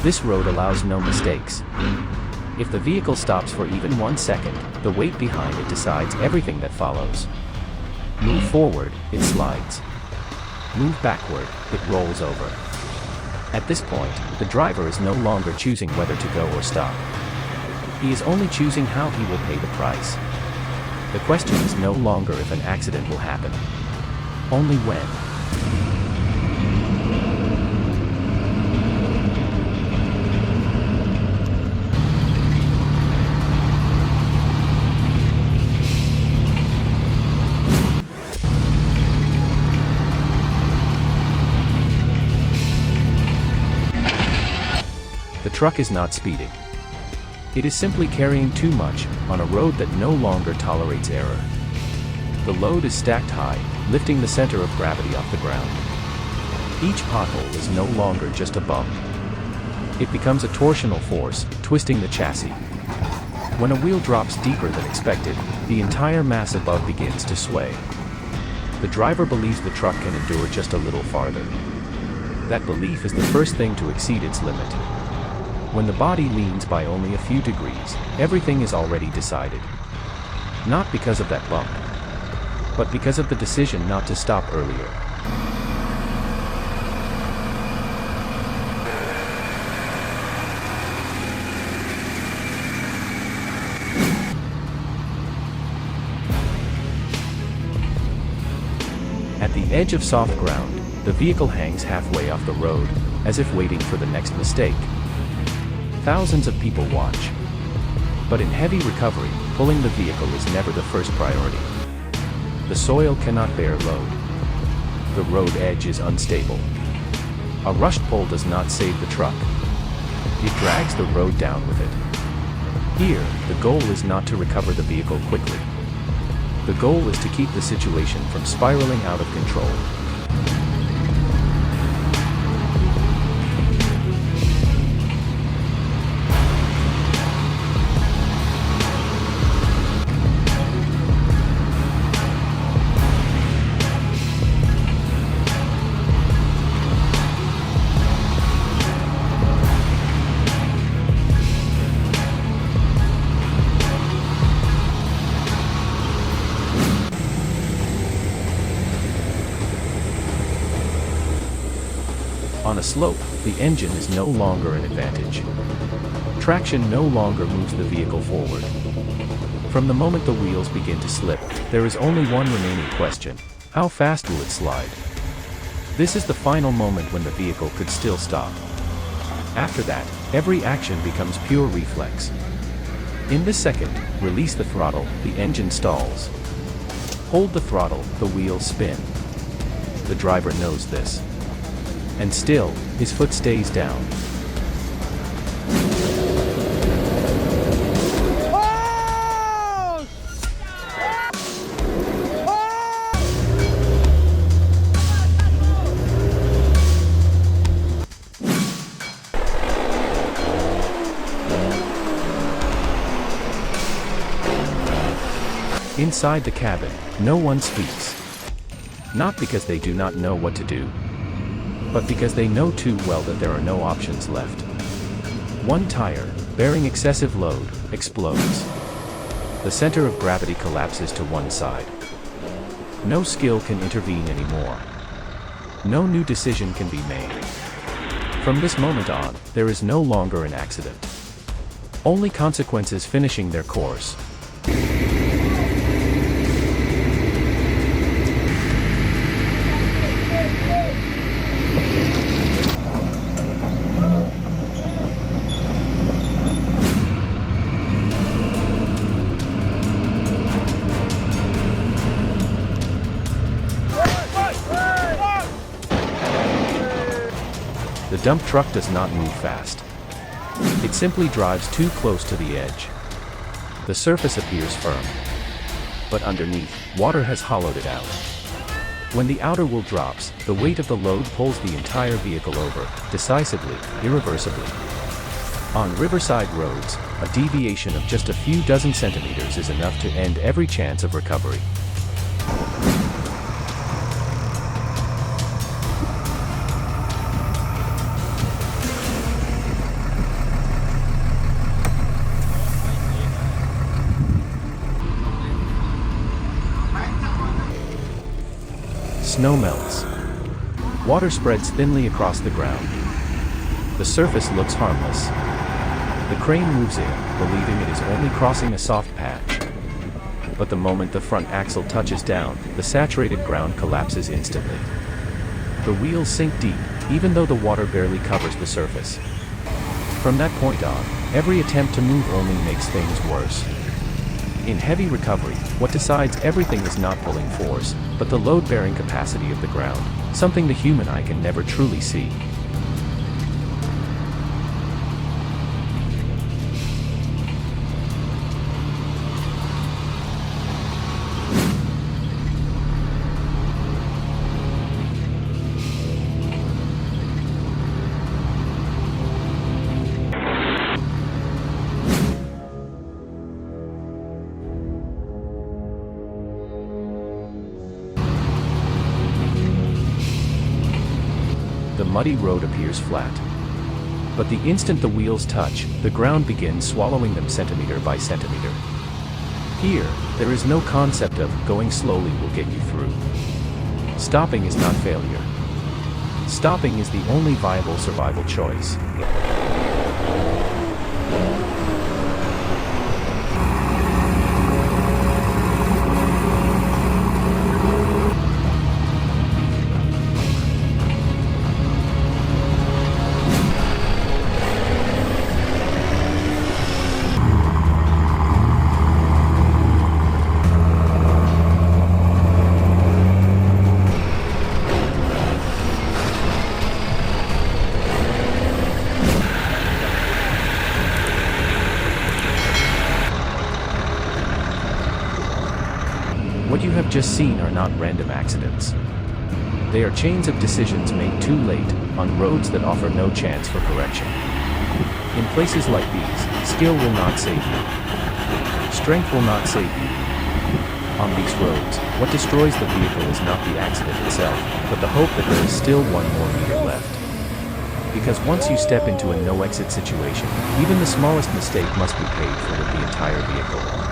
This road allows no mistakes. If the vehicle stops for even 1 second, the weight behind it decides everything that follows. Move forward, it slides. Move backward, it rolls over. At this point, the driver is no longer choosing whether to go or stop. He is only choosing how he will pay the price. The question is no longer if an accident will happen, only when. The truck is not speeding. It is simply carrying too much, on a road that no longer tolerates error. The load is stacked high, lifting the center of gravity off the ground. Each pothole is no longer just a bump. It becomes a torsional force, twisting the chassis. When a wheel drops deeper than expected, the entire mass above begins to sway. The driver believes the truck can endure just a little farther. That belief is the first thing to exceed its limit. When the body leans by only a few degrees, everything is already decided. Not because of that bump, but because of the decision not to stop earlier. At the edge of soft ground, the vehicle hangs halfway off the road, as if waiting for the next mistake. Thousands of people watch. But in heavy recovery, pulling the vehicle is never the first priority. The soil cannot bear load. The road edge is unstable. A rushed pull does not save the truck. It drags the road down with it. Here, the goal is not to recover the vehicle quickly. The goal is to keep the situation from spiraling out of control. On a slope, the engine is no longer an advantage. Traction no longer moves the vehicle forward. From the moment the wheels begin to slip, there is only one remaining question: how fast will it slide? This is the final moment when the vehicle could still stop. After that, every action becomes pure reflex. In this second, release the throttle, the engine stalls. Hold the throttle, the wheels spin. The driver knows this. And still, his foot stays down. Inside the cabin, no one speaks. Not because they do not know what to do, but because they know too well that there are no options left. One tire, bearing excessive load, explodes. The center of gravity collapses to one side. No skill can intervene anymore. No new decision can be made. From this moment on, there is no longer an accident. Only consequences finishing their course. The dump truck does not move fast. It simply drives too close to the edge. The surface appears firm, but underneath, water has hollowed it out. When the outer wheel drops, the weight of the load pulls the entire vehicle over, decisively, irreversibly. On Riverside roads, a deviation of just a few dozen centimeters is enough to end every chance of recovery. Snow melts. Water spreads thinly across the ground. The surface looks harmless. The crane moves in, believing it is only crossing a soft patch. But the moment the front axle touches down, the saturated ground collapses instantly. The wheels sink deep, even though the water barely covers the surface. From that point on, every attempt to move only makes things worse. In heavy recovery, what decides everything is not pulling force, but the load-bearing capacity of the ground, something the human eye can never truly see. The muddy road appears flat. But the instant the wheels touch, the ground begins swallowing them centimeter by centimeter. Here, there is no concept of going slowly will get you through. Stopping is not failure. Stopping is the only viable survival choice. What you have just seen are not random accidents. They are chains of decisions made too late, on roads that offer no chance for correction. In places like these, skill will not save you. Strength will not save you. On these roads, what destroys the vehicle is not the accident itself, but the hope that there is still one more meter left. Because once you step into a no-exit situation, even the smallest mistake must be paid for with the entire vehicle.